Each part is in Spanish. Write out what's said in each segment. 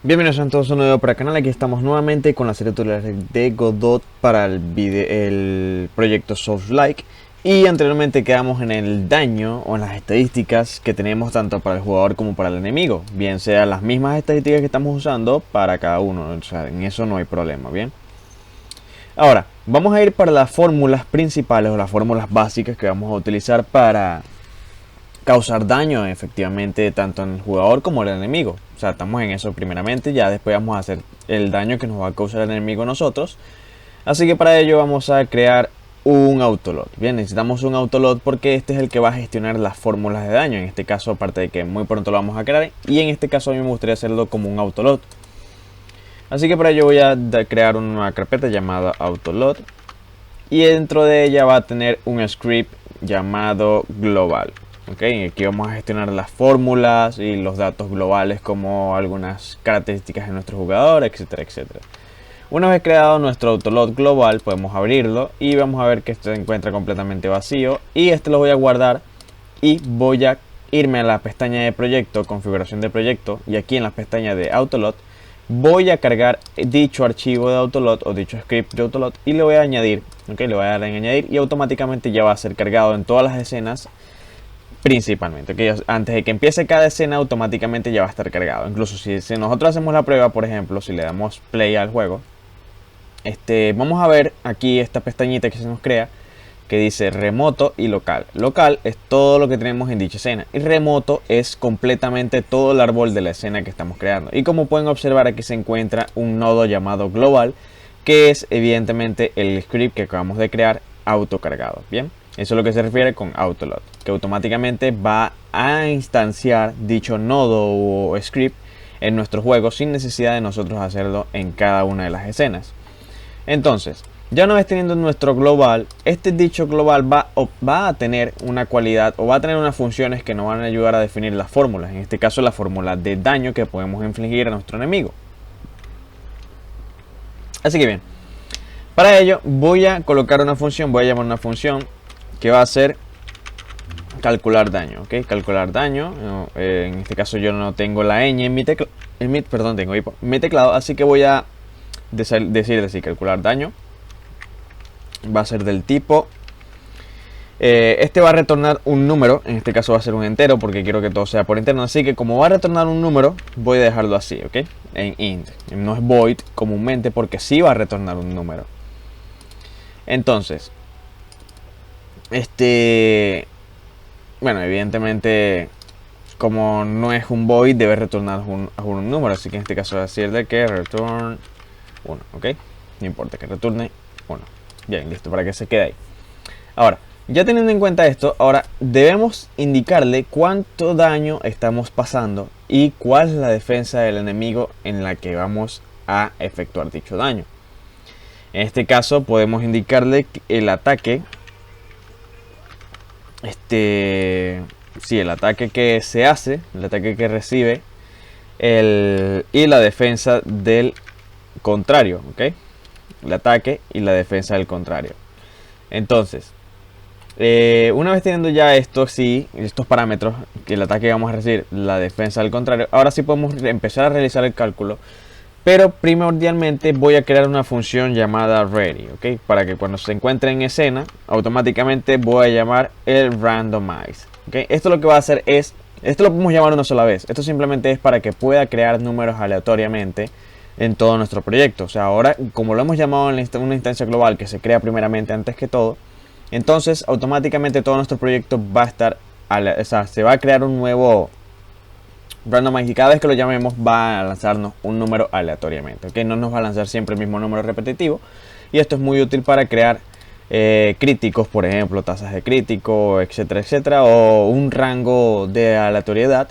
Bienvenidos a todos a un nuevo para el canal. Aquí estamos nuevamente con la serie tutorial de Godot para el proyecto Souls-like. Y anteriormente quedamos en el daño o en las estadísticas que tenemos tanto para el jugador como para el enemigo. Bien sean las mismas estadísticas que estamos usando para cada uno. O sea, en eso no hay problema, bien. Ahora, vamos a ir para las fórmulas principales o las fórmulas básicas que vamos a utilizar para causar daño efectivamente tanto en el jugador como en el enemigo. O sea, estamos en eso primeramente, ya después vamos a hacer el daño que nos va a causar el enemigo a nosotros. Así que para ello vamos a crear un autolot. Bien, necesitamos un autolot porque este es el que va a gestionar las fórmulas de daño. En este caso, aparte de que muy pronto lo vamos a crear, y en este caso a mí me gustaría hacerlo como un autolot. Así que para ello voy a crear una carpeta llamada autolot, y dentro de ella va a tener un script llamado global. Okay, aquí vamos a gestionar las fórmulas y los datos globales como algunas características de nuestro jugador, etcétera, etcétera. Una vez creado nuestro autolot global, podemos abrirlo y vamos a ver que esto se encuentra completamente vacío. Y este lo voy a guardar y voy a irme a la pestaña de proyecto, configuración de proyecto, y aquí en la pestaña de autolot voy a cargar dicho archivo de autolot o dicho script de autolot y le voy a añadir. Okay, le voy a dar en añadir y automáticamente ya va a ser cargado en todas las escenas. Principalmente, que antes de que empiece cada escena automáticamente ya va a estar cargado. Incluso si nosotros hacemos la prueba, por ejemplo, si le damos play al juego, vamos a ver aquí esta pestañita que se nos crea que dice remoto y local. Local es todo lo que tenemos en dicha escena y remoto es completamente todo el árbol de la escena que estamos creando. Y como pueden observar, aquí se encuentra un nodo llamado global, que es evidentemente el script que acabamos de crear autocargado. Bien, eso es lo que se refiere con autolot, que automáticamente va a instanciar dicho nodo o script en nuestro juego sin necesidad de nosotros hacerlo en cada una de las escenas. Entonces, ya una vez teniendo nuestro global, este dicho global va a tener una cualidad o va a tener unas funciones que nos van a ayudar a definir las fórmulas. En este caso, la fórmula de daño que podemos infligir a nuestro enemigo. Así que bien, para ello voy a colocar una función, voy a llamar una función que va a ser calcular daño, ¿ok? Calcular daño. En este caso yo no tengo la ñ en mi teclado, tengo hipo en mi teclado, así que voy a decir así, calcular daño. Va a ser del tipo, este va a retornar un número, en este caso va a ser un entero porque quiero que todo sea por interno, así que como va a retornar un número, voy a dejarlo así, ¿ok? En int, no es void comúnmente porque sí va a retornar un número. Entonces, bueno, evidentemente, como no es un void, debe retornar un número. Así que en este caso va a decir de que return 1, ¿ok? No importa que retorne 1. Bien, listo, para que se quede ahí. Ahora, ya teniendo en cuenta esto, ahora debemos indicarle cuánto daño estamos pasando y cuál es la defensa del enemigo en la que vamos a efectuar dicho daño. En este caso podemos indicarle el ataque. Sí, el ataque que se hace, el ataque que recibe y la defensa del contrario, ¿ok? El ataque y la defensa del contrario. Entonces, una vez teniendo ya estos parámetros, que el ataque que vamos a recibir, la defensa del contrario, ahora sí podemos empezar a realizar el cálculo. Pero primordialmente voy a crear una función llamada ready, ¿ok? Para que cuando se encuentre en escena, automáticamente voy a llamar el randomize, ¿ok? Esto lo que va a hacer es, esto lo podemos llamar una sola vez. Esto simplemente es para que pueda crear números aleatoriamente en todo nuestro proyecto. O sea, ahora, como lo hemos llamado en una instancia global que se crea primeramente antes que todo, entonces automáticamente todo nuestro proyecto va a estar, o sea, se va a crear un nuevo randomize y cada vez que lo llamemos va a lanzarnos un número aleatoriamente, ¿ok? No nos va a lanzar siempre el mismo número repetitivo, y esto es muy útil para crear críticos, por ejemplo, tasas de crítico, etcétera, etcétera, o un rango de aleatoriedad.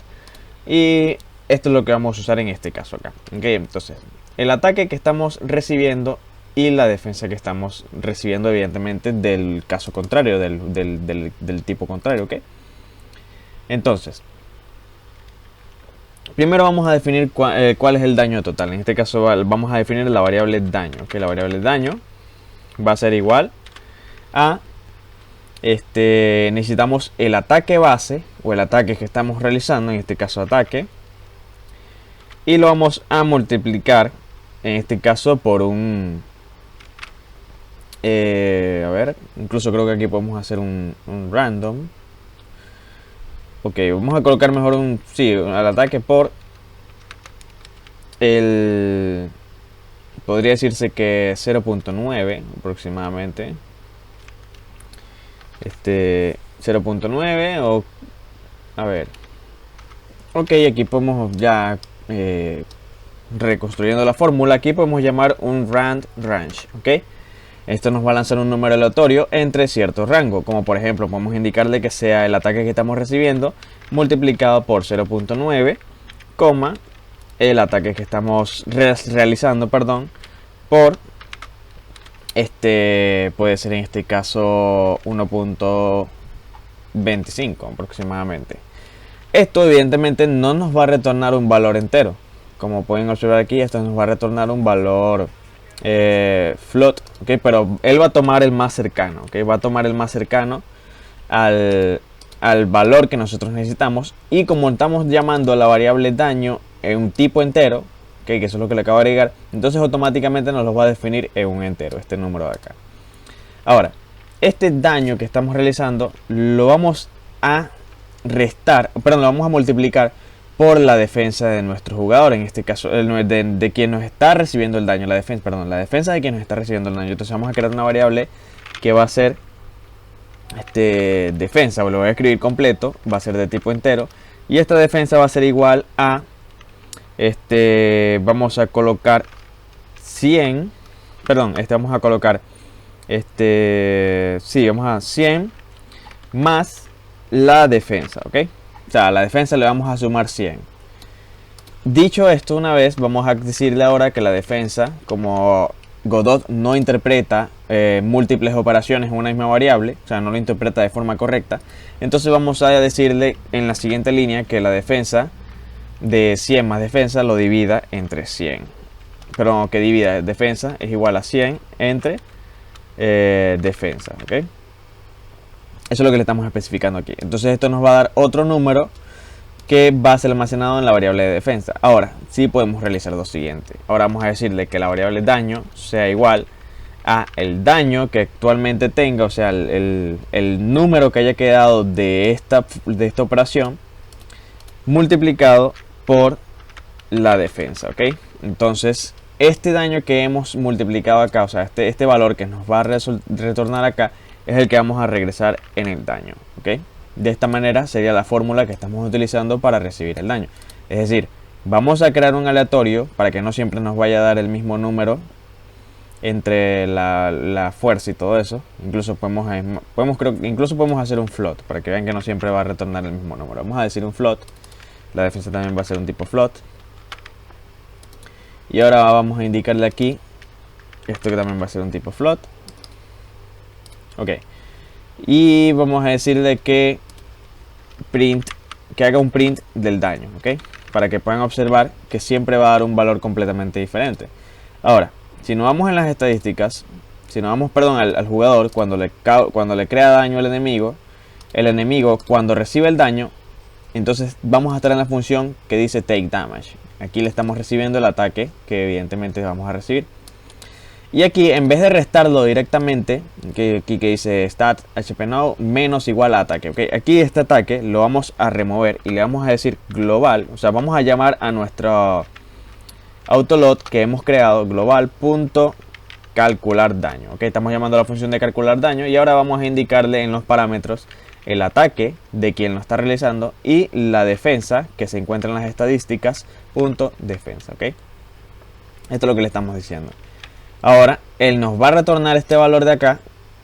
Y esto es lo que vamos a usar en este caso acá, ¿ok? Entonces, el ataque que estamos recibiendo y la defensa que estamos recibiendo, evidentemente, del caso contrario, del tipo contrario, ¿ok? Entonces, primero vamos a definir cuál es el daño total. En este caso vamos a definir la variable daño. Que la variable daño va a ser igual a necesitamos el ataque base o el ataque que estamos realizando, en este caso ataque, y lo vamos a multiplicar, en este caso, por un... a ver, incluso creo que aquí podemos hacer un random. Ok, vamos a colocar mejor un... sí, al ataque por el... podría decirse que 0.9 aproximadamente. 0.9 o... a ver. Ok, aquí podemos ya... reconstruyendo la fórmula, aquí podemos llamar un rand range, ¿ok? Esto nos va a lanzar un número aleatorio entre cierto rango, como por ejemplo podemos indicarle que sea el ataque que estamos recibiendo multiplicado por 0.9, el ataque que estamos realizando, perdón, por puede ser en este caso 1.25 aproximadamente. Esto evidentemente no nos va a retornar un valor entero. Como pueden observar aquí, esto nos va a retornar un valor float, ¿okay? Pero él va a tomar el más cercano, ¿okay? Va a tomar el más cercano al valor que nosotros necesitamos. Y como estamos llamando a la variable daño en un tipo entero, ¿okay? Que eso es lo que le acabo de agregar, entonces automáticamente nos lo va a definir en un entero, este número de acá. Ahora, este daño que estamos realizando lo vamos a restar, perdón, lo vamos a multiplicar por la defensa de nuestro jugador, en este caso de quien nos está recibiendo el daño, la defensa de quien nos está recibiendo el daño. Entonces vamos a crear una variable que va a ser defensa, lo voy a escribir completo, va a ser de tipo entero, y esta defensa va a ser igual a vamos a colocar 100, perdón, vamos a colocar sí, vamos a 100 más la defensa, ¿ok? O sea, a la defensa le vamos a sumar 100. Dicho esto, una vez, vamos a decirle ahora que la defensa, como Godot no interpreta múltiples operaciones en una misma variable, o sea, no lo interpreta de forma correcta, entonces vamos a decirle en la siguiente línea que la defensa de 100 más defensa lo divida entre 100. Perdón, que divida defensa es igual a 100 entre defensa, ¿ok? Eso es lo que le estamos especificando aquí. Entonces esto nos va a dar otro número que va a ser almacenado en la variable de defensa. Ahora, sí podemos realizar lo siguiente. Ahora vamos a decirle que la variable daño sea igual a el daño que actualmente tenga, o sea, el número que haya quedado de esta operación multiplicado por la defensa, ¿ok? Entonces, este daño que hemos multiplicado acá, o sea, este valor que nos va a retornar acá, es el que vamos a regresar en el daño, ¿ok? De esta manera sería la fórmula que estamos utilizando para recibir el daño. Es decir, vamos a crear un aleatorio para que no siempre nos vaya a dar el mismo número entre la fuerza y todo eso. Incluso incluso podemos hacer un float para que vean que no siempre va a retornar el mismo número. Vamos a decir un float. La defensa también va a ser un tipo float. Y ahora vamos a indicarle aquí esto que también va a ser un tipo float. Ok. Y vamos a decirle que haga un print del daño, ¿ok? Para que puedan observar que siempre va a dar un valor completamente diferente. Ahora, si nos vamos en las estadísticas, si nos vamos, perdón, al jugador, cuando le crea daño al enemigo, el enemigo cuando recibe el daño, entonces vamos a estar en la función que dice take damage. Aquí le estamos recibiendo el ataque que evidentemente vamos a recibir. Y aquí, en vez de restarlo directamente, aquí que dice stat hpnow menos igual a ataque, ¿okay? Aquí este ataque lo vamos a remover y le vamos a decir global, o sea, vamos a llamar a nuestro autoload que hemos creado global.calcular daño, ¿okay? Estamos llamando a la función de calcular daño y ahora vamos a indicarle en los parámetros el ataque de quien lo está realizando y la defensa que se encuentra en las estadísticas .defensa, ¿okay? Esto es lo que le estamos diciendo. Ahora, él nos va a retornar este valor de acá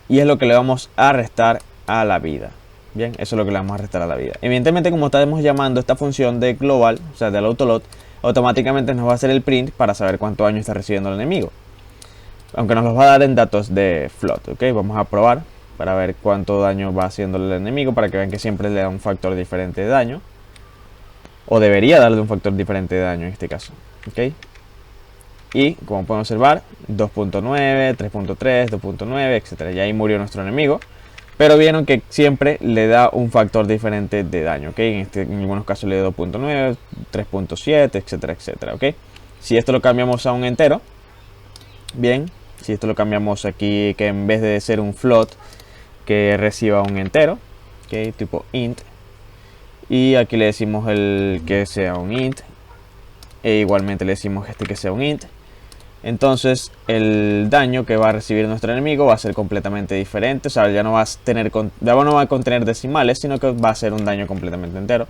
y es lo que le vamos a restar a la vida. Bien, eso es lo que le vamos a restar a la vida. Evidentemente, como estamos llamando esta función de global, o sea, del autoload, automáticamente nos va a hacer el print para saber cuánto daño está recibiendo el enemigo. Aunque nos los va a dar en datos de float, ¿ok? Vamos a probar para ver cuánto daño va haciendo el enemigo para que vean que siempre le da un factor diferente de daño. O debería darle un factor diferente de daño en este caso, ¿ok? Y como pueden observar, 2.9, 3.3, 2.9, etc. Y ahí murió nuestro enemigo. pero vieron que siempre le da un factor diferente de daño, ¿ok? En algunos casos le da 2.9, 3.7, etcétera, etcétera, ¿ok? Si esto lo cambiamos a un entero, bien, si esto lo cambiamos aquí, que en vez de ser un float, que reciba un entero, ¿ok? Tipo int, y aquí le decimos el que sea un int, e igualmente le decimos que sea un int. Entonces el daño que va a recibir nuestro enemigo va a ser completamente diferente. O sea, ya no va a contener decimales, sino que va a ser un daño completamente entero.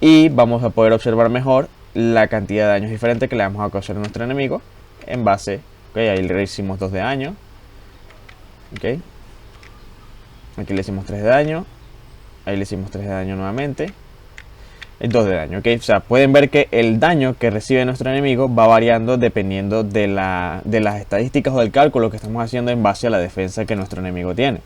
Y vamos a poder observar mejor la cantidad de daños diferentes que le vamos a causar a nuestro enemigo en base. Okay, ahí le hicimos 2 de daño. Okay. Aquí le hicimos 3 de daño. Ahí le hicimos 3 de daño nuevamente. 2 de daño, ¿ok? O sea, pueden ver que el daño que recibe nuestro enemigo va variando dependiendo de las estadísticas o del cálculo que estamos haciendo en base a la defensa que nuestro enemigo tiene.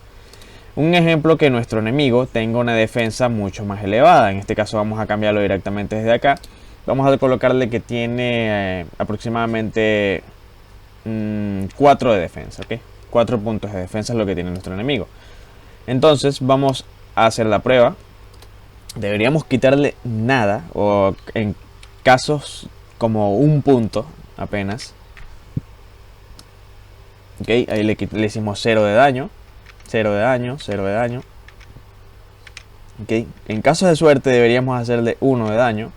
Un ejemplo, que nuestro enemigo tenga una defensa mucho más elevada. En este caso vamos a cambiarlo directamente desde acá. Vamos a colocarle que tiene aproximadamente 4 de defensa, ¿ok? 4 puntos de defensa es lo que tiene nuestro enemigo. Entonces vamos a hacer la prueba. Deberíamos quitarle nada, o en casos como un punto apenas. Ok, ahí le hicimos 0 de daño, 0 de daño, 0 de daño. Ok, en caso de suerte deberíamos hacerle 1 de daño.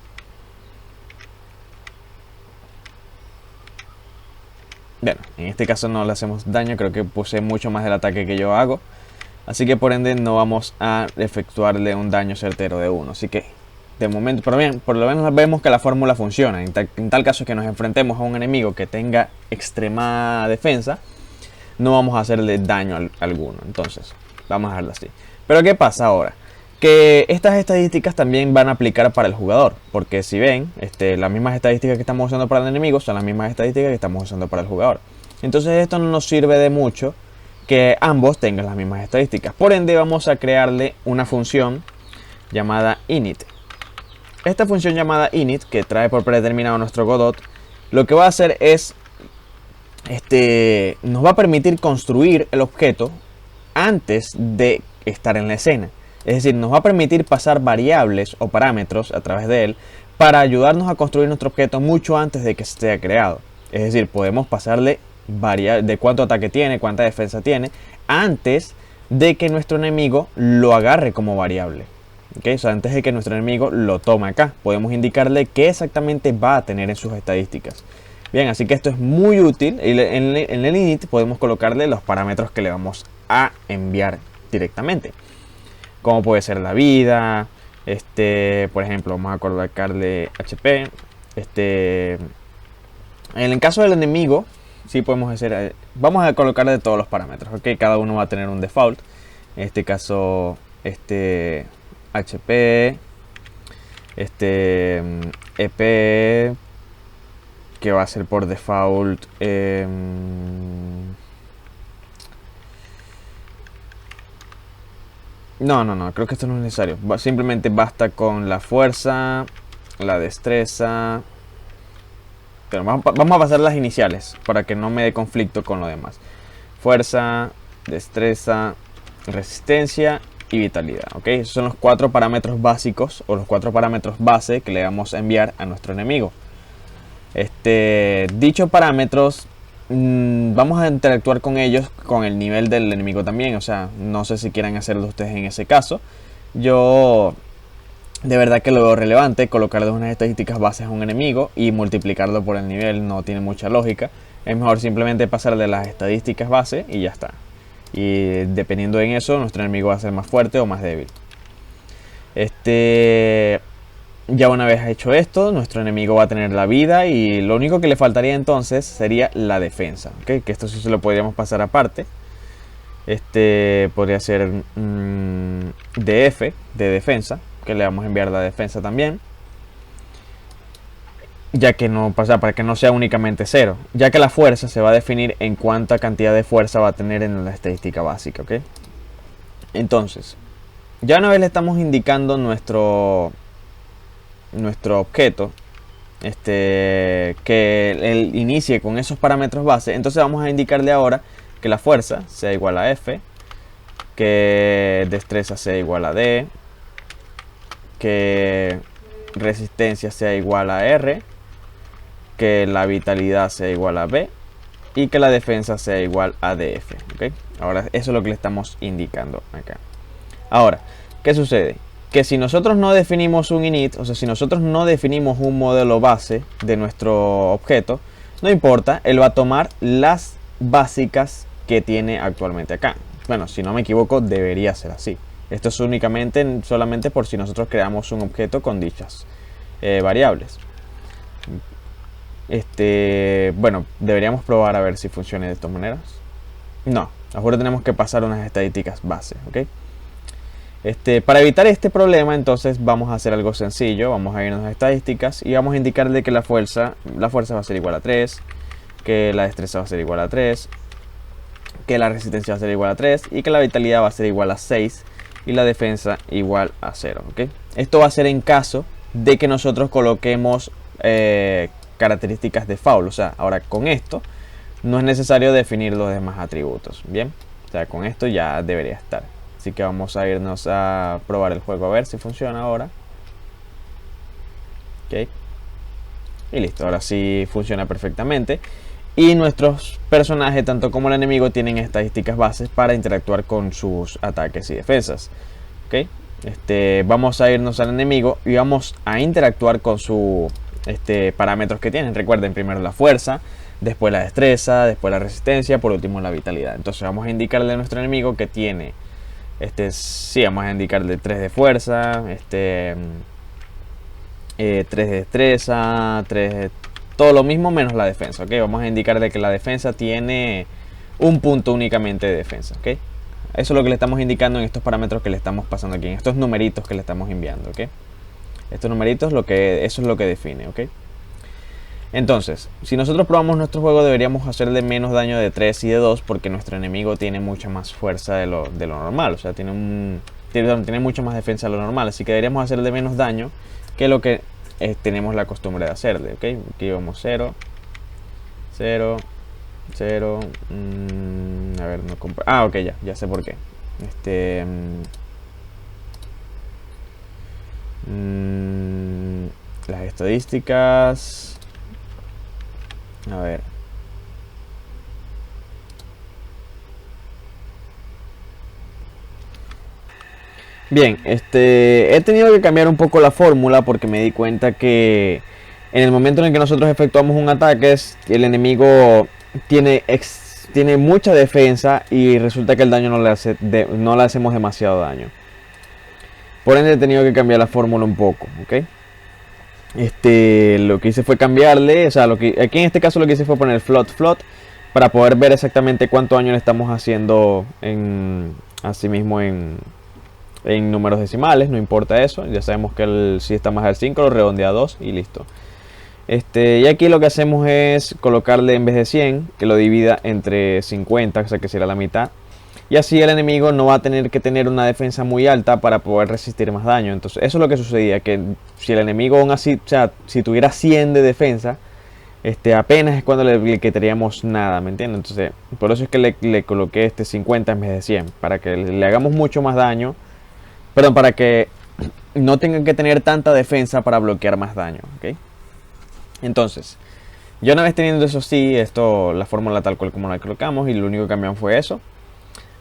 Bueno, en este caso no le hacemos daño, creo que puse mucho más del ataque que yo hago. Así que por ende no vamos a efectuarle un daño certero de 1. Así que de momento, pero bien, por lo menos vemos que la fórmula funciona. En tal caso que nos enfrentemos a un enemigo que tenga extrema defensa, no vamos a hacerle daño alguno. Entonces, vamos a dejarlo así. Pero ¿qué pasa ahora? Que estas estadísticas también van a aplicar para el jugador. Porque si ven, las mismas estadísticas que estamos usando para el enemigo son las mismas estadísticas que estamos usando para el jugador. Entonces esto no nos sirve de mucho que ambos tengan las mismas estadísticas. Por ende vamos a crearle una función llamada init. Esta función llamada init, que trae por predeterminado nuestro Godot, lo que va a hacer es nos va a permitir construir el objeto antes de estar en la escena. Es decir, nos va a permitir pasar variables o parámetros a través de él para ayudarnos a construir nuestro objeto mucho antes de que esté creado. Es decir, podemos pasarle de cuánto ataque tiene, cuánta defensa tiene, antes de que nuestro enemigo lo agarre como variable. ¿Okay? O sea, antes de que nuestro enemigo lo tome acá, podemos indicarle qué exactamente va a tener en sus estadísticas. Bien, así que esto es muy útil. En el init podemos colocarle los parámetros que le vamos a enviar directamente, como puede ser la vida, por ejemplo, vamos a colocarle HP. En el caso del enemigo, sí podemos hacer, vamos a colocarle todos los parámetros, ok, cada uno va a tener un default. En este caso, HP, EP, que va a ser por default no, creo que esto no es necesario. Simplemente basta con la fuerza, la destreza. Pero vamos a pasar las iniciales para que no me dé conflicto con lo demás. Fuerza, destreza, resistencia y vitalidad. ¿Ok? Esos son los 4 parámetros básicos o los 4 parámetros base que le vamos a enviar a nuestro enemigo. Dichos parámetros vamos a interactuar con ellos con el nivel del enemigo también. O sea, no sé si quieran hacerlo ustedes en ese caso. Yo de verdad que lo veo relevante colocarle unas estadísticas bases a un enemigo y multiplicarlo por el nivel. No tiene mucha lógica. Es mejor simplemente pasarle las estadísticas base y ya está. Y dependiendo en eso, nuestro enemigo va a ser más fuerte o más débil. Ya una vez hecho esto, nuestro enemigo va a tener la vida y lo único que le faltaría entonces sería la defensa, ¿okay? Que esto sí se lo podríamos pasar aparte. Podría ser DF, de defensa, que le vamos a enviar la defensa también. Ya que no pasa, para que no sea únicamente 0, ya que la fuerza se va a definir en cuánta cantidad de fuerza va a tener en la estadística básica, ¿ok? Entonces, ya una vez le estamos indicando nuestro objeto, que él inicie con esos parámetros base, entonces vamos a indicarle ahora que la fuerza sea igual a F, que destreza sea igual a D, que resistencia sea igual a R, que la vitalidad sea igual a B y que la defensa sea igual a DF. ¿Okay? Ahora eso es lo que le estamos indicando acá. Ahora, ¿qué sucede? Que si nosotros no definimos un init, o sea, si nosotros no definimos un modelo base de nuestro objeto, no importa, él va a tomar las básicas que tiene actualmente acá. Bueno, si no me equivoco, debería ser así. Esto es únicamente, solamente por si nosotros creamos un objeto con dichas variables. Bueno, deberíamos probar a ver si funciona de estas maneras. No, ahora tenemos que pasar unas estadísticas base, ¿ok? Para evitar este problema, entonces vamos a hacer algo sencillo. Vamos a irnos a estadísticas y vamos a indicarle que la fuerza va a ser igual a 3, que la destreza va a ser igual a 3, que la resistencia va a ser igual a 3 y que la vitalidad va a ser igual a 6 y la defensa igual a 0, ¿ok? Esto va a ser en caso de que nosotros coloquemos características default. O sea, ahora con esto no es necesario definir los demás atributos. Bien, o sea, con esto ya debería estar. Así que vamos a irnos a probar el juego a ver si funciona ahora. Ok. Y listo, ahora sí funciona perfectamente. Y nuestros personajes, tanto como el enemigo, tienen estadísticas bases para interactuar con sus ataques y defensas. Ok. Vamos a irnos al enemigo y vamos a interactuar con sus parámetros que tienen. Recuerden, primero la fuerza, después la destreza, después la resistencia, por último la vitalidad. Entonces vamos a indicarle a nuestro enemigo que tiene sí, vamos a indicarle 3 de fuerza, 3 de destreza, 3 de todo lo mismo menos la defensa, ¿ok? Vamos a indicarle que la defensa tiene un punto únicamente de defensa, ¿ok? Eso es lo que le estamos indicando en estos parámetros que le estamos pasando aquí, en estos numeritos que le estamos enviando, ¿ok? Estos numeritos, eso es lo que define, ¿ok? Entonces, si nosotros probamos nuestro juego, deberíamos hacerle menos daño de 3 y de 2 porque nuestro enemigo tiene mucha más fuerza de lo normal. O sea, tiene mucha más defensa de lo normal. Así que deberíamos hacerle menos daño que lo que tenemos la costumbre de hacerle. ¿Ok? Aquí vamos 0, 0, 0. A ver, no compro. Ah, ok, ya sé por qué. Las estadísticas. A ver. Bien, he tenido que cambiar un poco la fórmula porque me di cuenta que en el momento en el que nosotros efectuamos un ataque, el enemigo tiene mucha defensa y resulta que el daño no le hacemos demasiado daño. Por ende he tenido que cambiar la fórmula un poco, ¿ok? Lo que hice fue cambiarle, o sea, aquí en este caso lo que hice fue poner float para poder ver exactamente cuánto daño le estamos haciendo asimismo en números decimales. No importa eso, ya sabemos que si está más del 5 lo redondea a 2 y listo. Y aquí lo que hacemos es colocarle, en vez de 100, que lo divida entre 50, o sea que será la mitad. Y así el enemigo no va a tener que tener una defensa muy alta para poder resistir más daño. Entonces eso es lo que sucedía, que si el enemigo aún así, o sea, si tuviera 100 de defensa, apenas es cuando le quitaríamos nada, ¿me entiendes? Entonces por eso es que le coloqué 50 en vez de 100, para que le hagamos mucho más daño. Perdón, para que no tengan que tener tanta defensa para bloquear más daño, ¿ok? Entonces, ya una vez teniendo eso sí, la fórmula tal cual como la colocamos y lo único que cambiamos fue eso.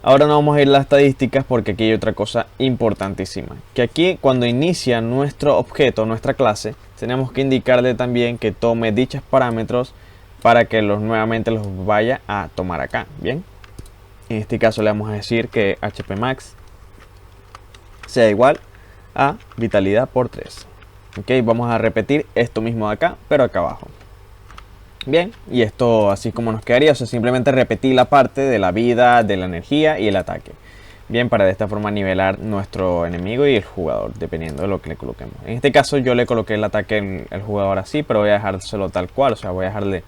Ahora no vamos a ir a las estadísticas porque aquí hay otra cosa importantísima. Que aquí cuando inicia nuestro objeto, nuestra clase, tenemos que indicarle también que tome dichos parámetros para que nuevamente los vaya a tomar acá. Bien, en este caso le vamos a decir que HP max sea igual a vitalidad por 3. Ok, vamos a repetir esto mismo de acá, pero acá abajo. Bien, y esto así como nos quedaría, o sea, simplemente repetir la parte de la vida, de la energía y el ataque. Bien, para de esta forma nivelar nuestro enemigo y el jugador, dependiendo de lo que le coloquemos. En este caso yo le coloqué el ataque al jugador así, pero voy a dejárselo tal cual, o sea, voy a dejarle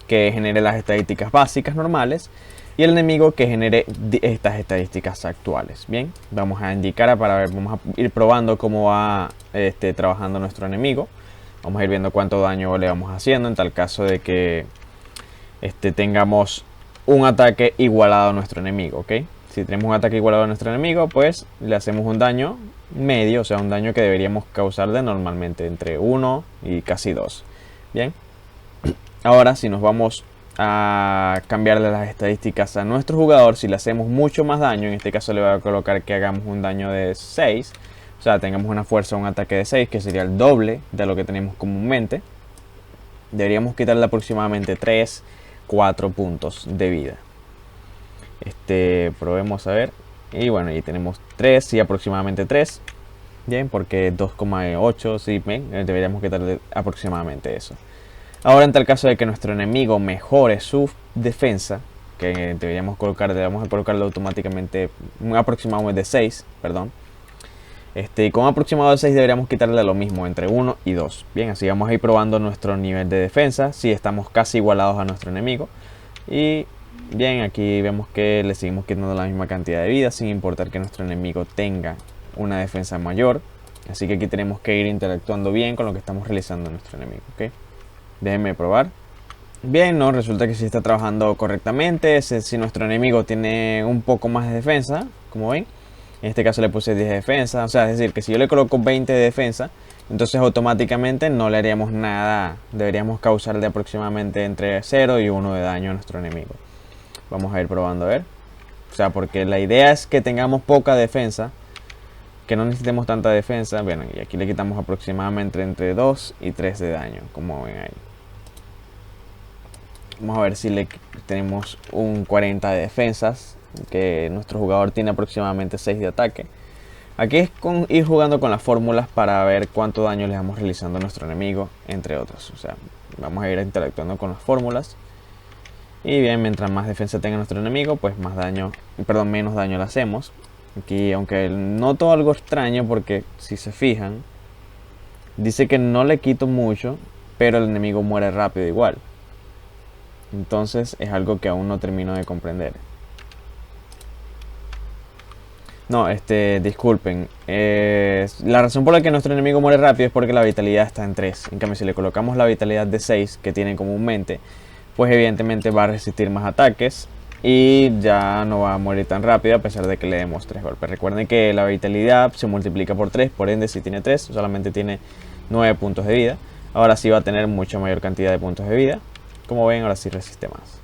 que genere las estadísticas básicas normales y el enemigo que genere estas estadísticas actuales. Bien, vamos a indicar vamos a ir probando cómo va trabajando nuestro enemigo. Vamos a ir viendo cuánto daño le vamos haciendo en tal caso de que tengamos un ataque igualado a nuestro enemigo, ¿ok? Si tenemos un ataque igualado a nuestro enemigo, pues le hacemos un daño medio, o sea, un daño que deberíamos causarle normalmente entre 1 y casi 2. Bien. Ahora, si nos vamos a cambiarle las estadísticas a nuestro jugador, si le hacemos mucho más daño, en este caso le voy a colocar que hagamos un daño de 6, o sea, tengamos una fuerza o un ataque de 6, que sería el doble de lo que tenemos comúnmente, deberíamos quitarle aproximadamente 3, 4 puntos de vida. Probemos a ver. Y bueno, ahí tenemos 3, sí, aproximadamente 3. Bien, porque 2,8, sí, deberíamos quitarle aproximadamente eso. Ahora, en tal caso de que nuestro enemigo mejore su defensa, que deberíamos vamos a colocarle automáticamente un aproximado de 6, perdón. Con un aproximado de 6 deberíamos quitarle lo mismo, entre 1 y 2. Bien, así vamos a ir probando nuestro nivel de defensa, si estamos casi igualados a nuestro enemigo. Y bien, aquí vemos que le seguimos quitando la misma cantidad de vida, sin importar que nuestro enemigo tenga una defensa mayor. Así que aquí tenemos que ir interactuando bien con lo que estamos realizando nuestro enemigo, ¿ok? Déjenme probar. Bien, no, resulta que sí está trabajando correctamente. Si nuestro enemigo tiene un poco más de defensa, como ven, en este caso le puse 10 de defensa, o sea, es decir, que si yo le coloco 20 de defensa, entonces automáticamente no le haríamos nada, deberíamos causarle aproximadamente entre 0 y 1 de daño a nuestro enemigo. Vamos a ir probando a ver. O sea, porque la idea es que tengamos poca defensa, que no necesitemos tanta defensa. Bueno, y aquí le quitamos aproximadamente entre 2 y 3 de daño, como ven ahí. Vamos a ver si le tenemos un 40 de defensas, que nuestro jugador tiene aproximadamente 6 de ataque. Aquí es con ir jugando con las fórmulas para ver cuánto daño le vamos realizando a nuestro enemigo, entre otros. O sea, vamos a ir interactuando con las fórmulas. Y bien, mientras más defensa tenga nuestro enemigo, pues menos daño le hacemos. Aquí, aunque noto algo extraño, porque si se fijan, dice que no le quito mucho, pero el enemigo muere rápido igual. Entonces es algo que aún no termino de comprender. No, disculpen. La razón por la que nuestro enemigo muere rápido es porque la vitalidad está en 3. En cambio, si le colocamos la vitalidad de 6 que tiene comúnmente, pues evidentemente va a resistir más ataques y ya no va a morir tan rápido a pesar de que le demos 3 golpes. Recuerden que la vitalidad se multiplica por 3, por ende si tiene 3, solamente tiene 9 puntos de vida. Ahora sí va a tener mucha mayor cantidad de puntos de vida. Como ven, ahora sí resiste más.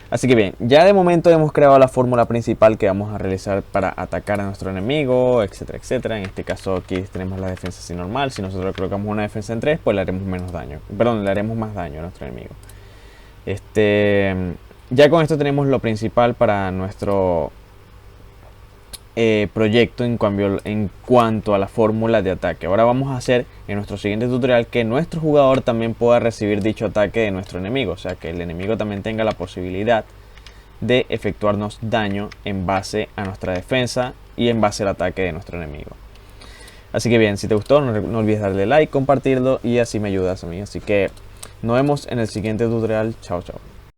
Así que bien, ya de momento hemos creado la fórmula principal que vamos a realizar para atacar a nuestro enemigo, etcétera, etcétera. En este caso aquí tenemos la defensa así normal. Si nosotros colocamos una defensa en 3, pues le haremos menos daño. Perdón, le haremos más daño a nuestro enemigo. Ya con esto tenemos lo principal para nuestro proyecto en cuanto a la fórmula de ataque. Ahora vamos a hacer en nuestro siguiente tutorial que nuestro jugador también pueda recibir dicho ataque de nuestro enemigo. O sea, que el enemigo también tenga la posibilidad de efectuarnos daño en base a nuestra defensa y en base al ataque de nuestro enemigo. Así que bien, si te gustó no olvides darle like, compartirlo y así me ayudas a mí. Así que nos vemos en el siguiente tutorial. Chao, chao.